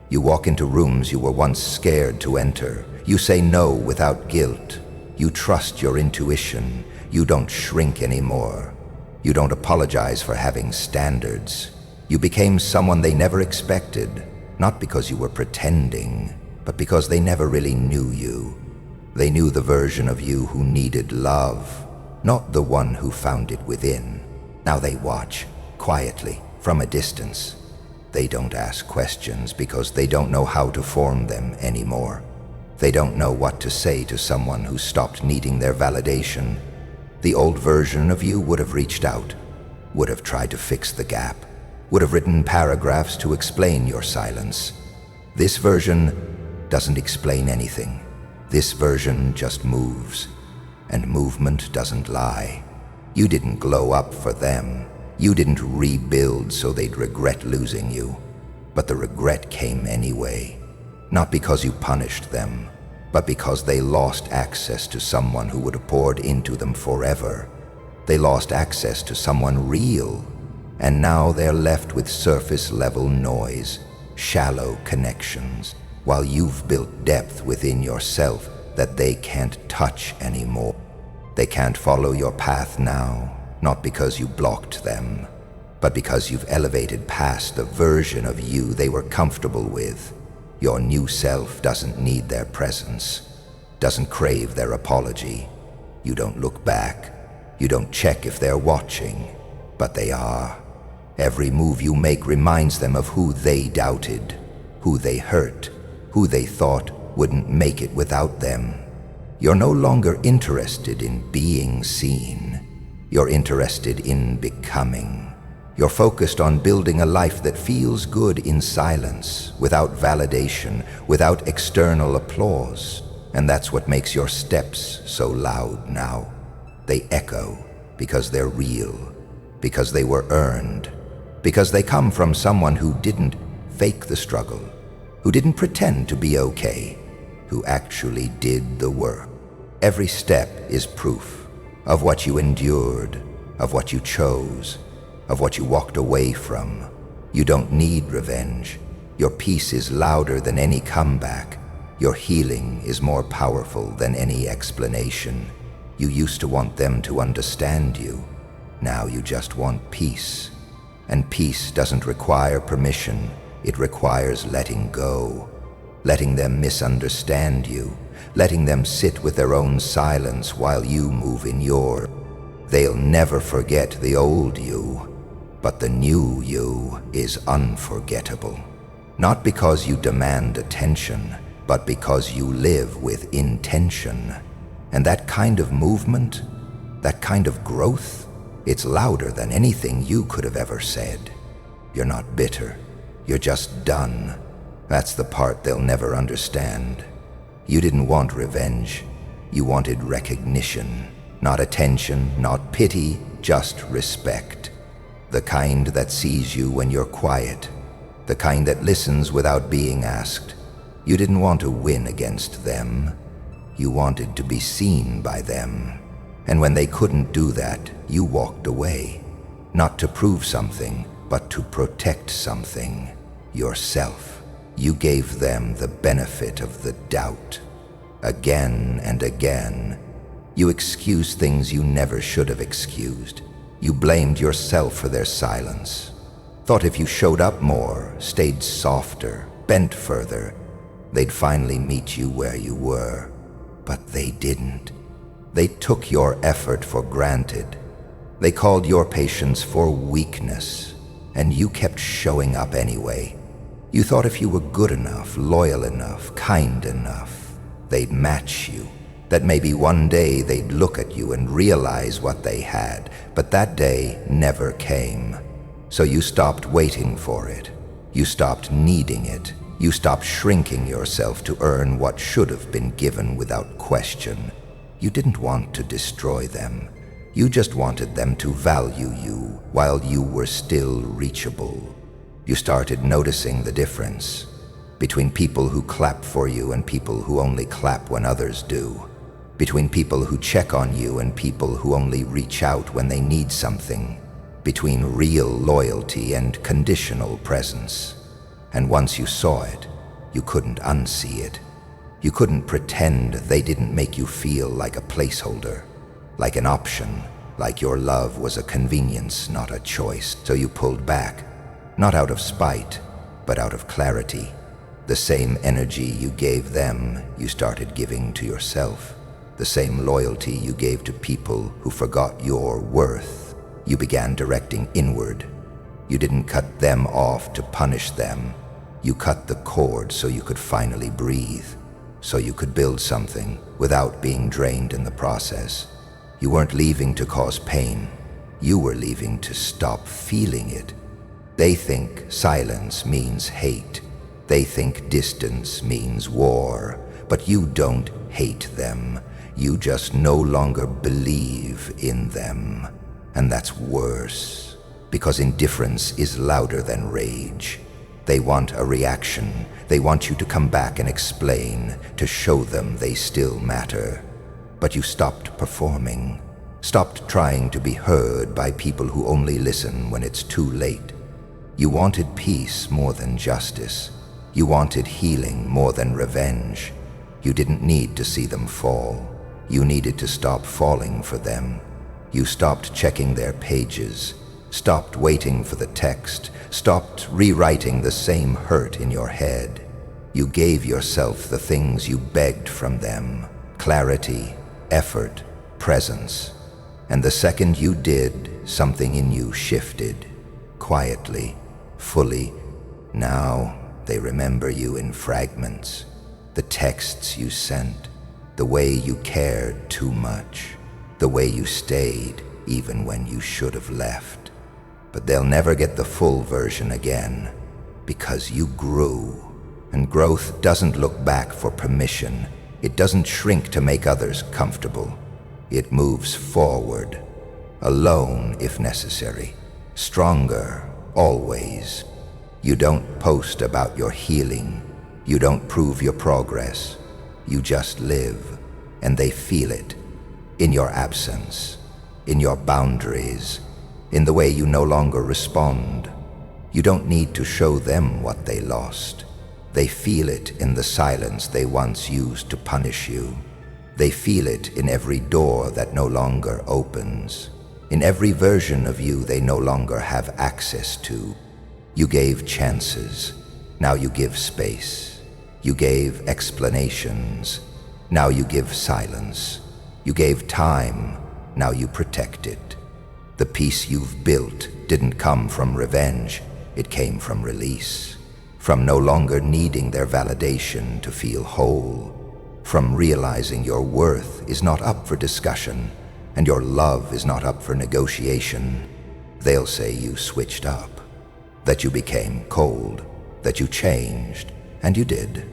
You walk into rooms you were once scared to enter. You say no without guilt. You trust your intuition. You don't shrink anymore. You don't apologize for having standards. You became someone they never expected, not because you were pretending, but because they never really knew you. They knew the version of you who needed love, not the one who found it within. Now they watch, quietly, from a distance. They don't ask questions because they don't know how to form them anymore. They don't know what to say to someone who stopped needing their validation. The old version of you would have reached out, would have tried to fix the gap, would have written paragraphs to explain your silence. This version doesn't explain anything. This version just moves, and movement doesn't lie. You didn't glow up for them. You didn't rebuild so they'd regret losing you. But the regret came anyway, not because you punished them, but because they lost access to someone who would have poured into them forever. They lost access to someone real, and now they're left with surface-level noise, shallow connections, while you've built depth within yourself that they can't touch anymore. They can't follow your path now, not because you blocked them, but because you've elevated past the version of you they were comfortable with. Your new self doesn't need their presence, doesn't crave their apology. You don't look back. You don't check if they're watching, but they are. Every move you make reminds them of who they doubted, who they hurt, who they thought wouldn't make it without them. You're no longer interested in being seen. You're interested in becoming. You're focused on building a life that feels good in silence, without validation, without external applause. And that's what makes your steps so loud now. They echo because they're real, because they were earned, because they come from someone who didn't fake the struggle, who didn't pretend to be okay, who actually did the work. Every step is proof of what you endured, of what you chose, of what you walked away from. You don't need revenge. Your peace is louder than any comeback. Your healing is more powerful than any explanation. You used to want them to understand you. Now you just want peace. And peace doesn't require permission. It requires letting go. Letting them misunderstand you. Letting them sit with their own silence while you move in yours. They'll never forget the old you. But the new you is unforgettable. Not because you demand attention, but because you live with intention. And that kind of movement, that kind of growth, it's louder than anything you could have ever said. You're not bitter. You're just done. That's the part they'll never understand. You didn't want revenge. You wanted recognition. Not attention, not pity, just respect. The kind that sees you when you're quiet. The kind that listens without being asked. You didn't want to win against them. You wanted to be seen by them. And when they couldn't do that, you walked away. Not to prove something, but to protect something. Yourself. You gave them the benefit of the doubt. Again and again. You excused things you never should have excused. You blamed yourself for their silence. Thought if you showed up more, stayed softer, bent further, they'd finally meet you where you were. But they didn't. They took your effort for granted. They called your patience for weakness, and you kept showing up anyway. You thought if you were good enough, loyal enough, kind enough, they'd match you. That maybe one day they'd look at you and realize what they had, but that day never came. So you stopped waiting for it. You stopped needing it. You stopped shrinking yourself to earn what should have been given without question. You didn't want to destroy them. You just wanted them to value you while you were still reachable. You started noticing the difference between people who clap for you and people who only clap when others do. Between people who check on you and people who only reach out when they need something. Between real loyalty and conditional presence. And once you saw it, you couldn't unsee it. You couldn't pretend they didn't make you feel like a placeholder, like an option, like your love was a convenience, not a choice. So you pulled back, not out of spite, but out of clarity. The same energy you gave them, you started giving to yourself. The same loyalty you gave to people who forgot your worth, you began directing inward. You didn't cut them off to punish them. You cut the cord so you could finally breathe, so you could build something without being drained in the process. You weren't leaving to cause pain. You were leaving to stop feeling it. They think silence means hate. They think distance means war, but you don't hate them. You just no longer believe in them. And that's worse, because indifference is louder than rage. They want a reaction. They want you to come back and explain, to show them they still matter. But you stopped performing, stopped trying to be heard by people who only listen when it's too late. You wanted peace more than justice. You wanted healing more than revenge. You didn't need to see them fall. You needed to stop falling for them. You stopped checking their pages, stopped waiting for the text, stopped rewriting the same hurt in your head. You gave yourself the things you begged from them: clarity, effort, presence. And the second you did, something in you shifted, quietly, fully. Now they remember you in fragments. The texts you sent, the way you cared too much, the way you stayed even when you should have left. But they'll never get the full version again, because you grew. And growth doesn't look back for permission. It doesn't shrink to make others comfortable. It moves forward, alone if necessary, stronger always. You don't post about your healing. You don't prove your progress. You just live, and they feel it, in your absence, in your boundaries, in the way you no longer respond. You don't need to show them what they lost. They feel it in the silence they once used to punish you. They feel it in every door that no longer opens, in every version of you they no longer have access to. You gave chances, now you give space. You gave explanations, now you give silence. You gave time, now you protect it. The peace you've built didn't come from revenge, it came from release. From no longer needing their validation to feel whole. From realizing your worth is not up for discussion, and your love is not up for negotiation. They'll say you switched up, that you became cold, that you changed, and you did.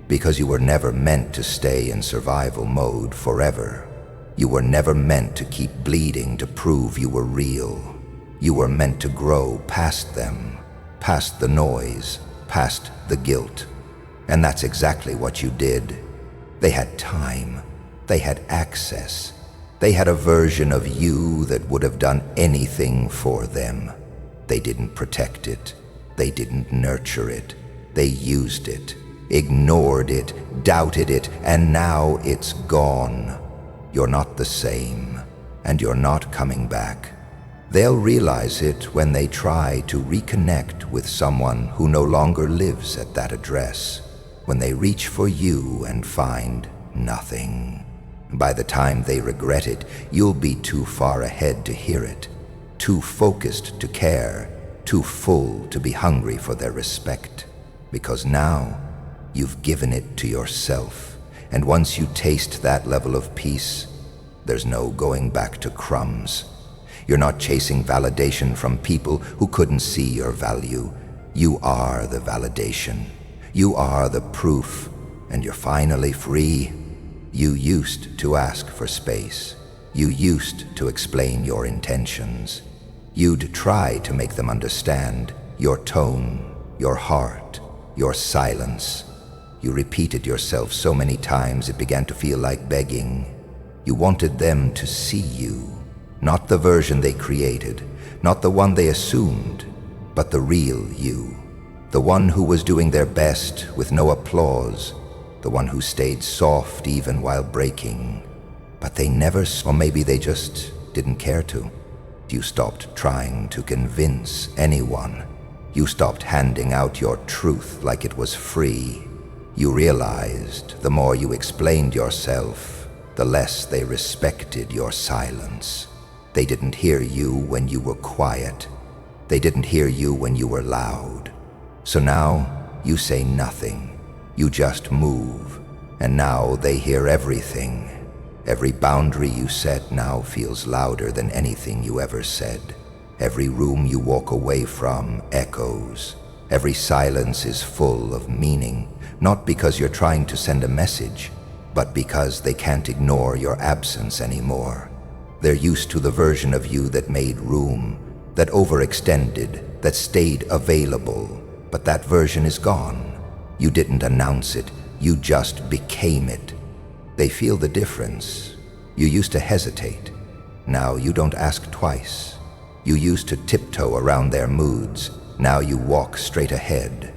Because you were never meant to stay in survival mode forever. You were never meant to keep bleeding to prove you were real. You were meant to grow past them, past the noise, past the guilt. And that's exactly what you did. They had time. They had access. They had a version of you that would have done anything for them. They didn't protect it. They didn't nurture it. They used it, ignored it, doubted it, and now it's gone. You're not the same, and you're not coming back. They'll realize it when they try to reconnect with someone who no longer lives at that address, when they reach for you and find nothing. By the time they regret it, you'll be too far ahead to hear it, too focused to care, too full to be hungry for their respect. Because now, you've given it to yourself, and once you taste that level of peace, there's no going back to crumbs. You're not chasing validation from people who couldn't see your value. You are the validation. You are the proof, and you're finally free. You used to ask for space. You used to explain your intentions. You'd try to make them understand your tone, your heart, your silence. You repeated yourself so many times it began to feel like begging. You wanted them to see you, not the version they created, not the one they assumed, but the real you, the one who was doing their best with no applause, the one who stayed soft even while breaking. But they never, or maybe they just didn't care to. You stopped trying to convince anyone. You stopped handing out your truth like it was free. You realized the more you explained yourself, the less they respected your silence. They didn't hear you when you were quiet. They didn't hear you when you were loud. So now you say nothing. You just move. And now they hear everything. Every boundary you set now feels louder than anything you ever said. Every room you walk away from echoes. Every silence is full of meaning, not because you're trying to send a message, but because they can't ignore your absence anymore. They're used to the version of you that made room, that overextended, that stayed available, but that version is gone. You didn't announce it, you just became it. They feel the difference. You used to hesitate. Now you don't ask twice. You used to tiptoe around their moods. Now you walk straight ahead.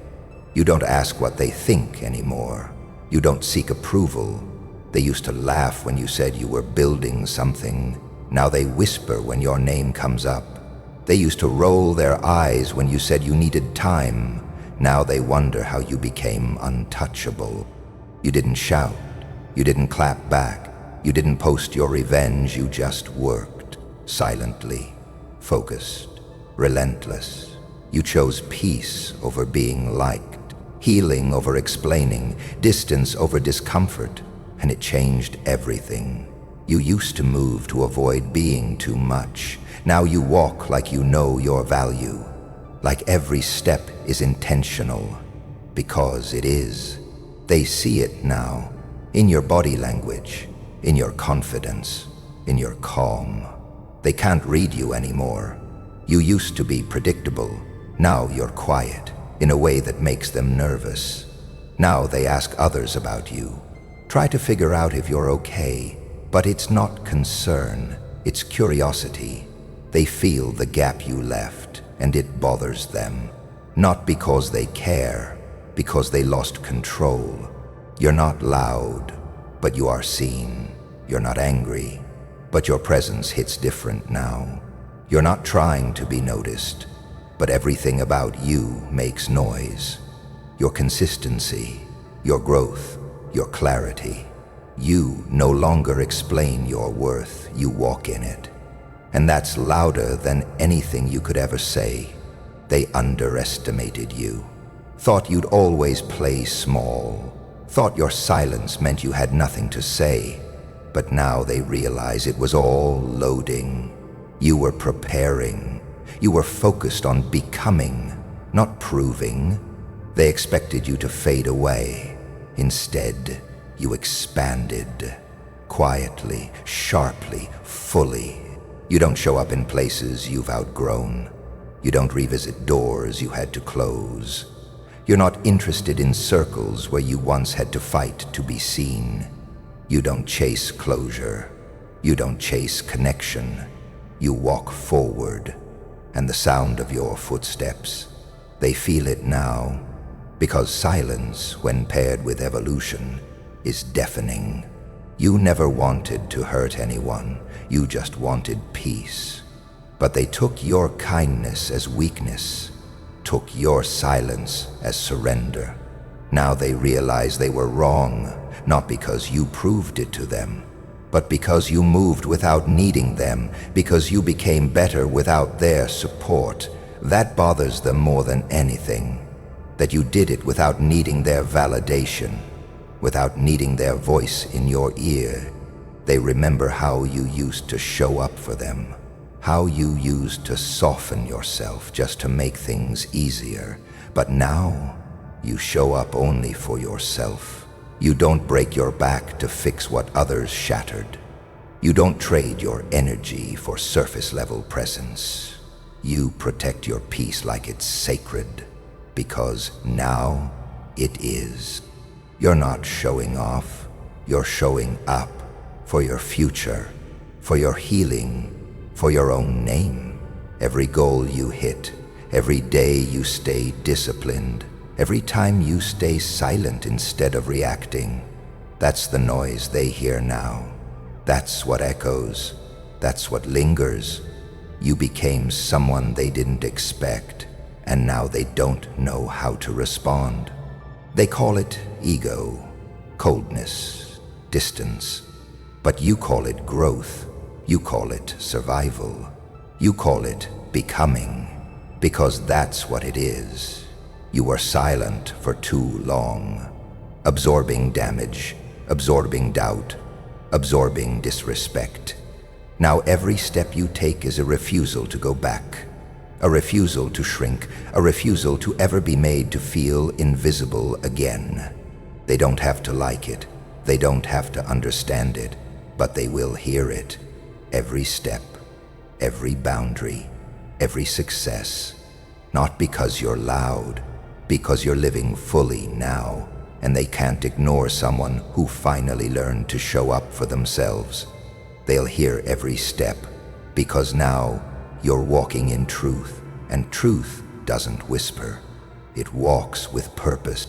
You don't ask what they think anymore. You don't seek approval. They used to laugh when you said you were building something. Now they whisper when your name comes up. They used to roll their eyes when you said you needed time. Now they wonder how you became untouchable. You didn't shout. You didn't clap back. You didn't post your revenge. You just worked, silently, focused, relentless. You chose peace over being liked, healing over explaining, distance over discomfort, and it changed everything. You used to move to avoid being too much. Now you walk like you know your value, like every step is intentional, because it is. They see it now, in your body language, in your confidence, in your calm. They can't read you anymore. You used to be predictable. Now you're quiet, in a way that makes them nervous. Now they ask others about you. Try to figure out if you're okay, but it's not concern, it's curiosity. They feel the gap you left, and it bothers them. Not because they care, because they lost control. You're not loud, but you are seen. You're not angry, but your presence hits different now. You're not trying to be noticed, but everything about you makes noise. Your consistency, your growth, your clarity. You no longer explain your worth, you walk in it. And that's louder than anything you could ever say. They underestimated you, thought you'd always play small, thought your silence meant you had nothing to say. But now they realize it was all loading. You were preparing. You were focused on becoming, not proving. They expected you to fade away. Instead, you expanded. Quietly, sharply, fully. You don't show up in places you've outgrown. You don't revisit doors you had to close. You're not interested in circles where you once had to fight to be seen. You don't chase closure. You don't chase connection. You walk forward, and the sound of your footsteps, they feel it now, because silence, when paired with evolution, is deafening. You never wanted to hurt anyone. You just wanted peace. But they took your kindness as weakness, took your silence as surrender. Now they realize they were wrong, not because you proved it to them, but because you moved without needing them, because you became better without their support. That bothers them more than anything, that you did it without needing their validation, without needing their voice in your ear. They remember how you used to show up for them, how you used to soften yourself just to make things easier. But now, you show up only for yourself. You don't break your back to fix what others shattered. You don't trade your energy for surface-level presence. You protect your peace like it's sacred, because now it is. You're not showing off. You're showing up for your future, for your healing, for your own name. Every goal you hit, every day you stay disciplined, every time you stay silent instead of reacting, that's the noise they hear now. That's what echoes. That's what lingers. You became someone they didn't expect, and now they don't know how to respond. They call it ego, coldness, distance. But you call it growth. You call it survival. You call it becoming, because that's what it is. You were silent for too long, absorbing damage, absorbing doubt, absorbing disrespect. Now every step you take is a refusal to go back. A refusal to shrink, a refusal to ever be made to feel invisible again. They don't have to like it, they don't have to understand it, but they will hear it. Every step, every boundary, every success. Not because you're loud, because you're living fully now, and they can't ignore someone who finally learned to show up for themselves. They'll hear every step, because now you're walking in truth, and truth doesn't whisper. It walks with purpose.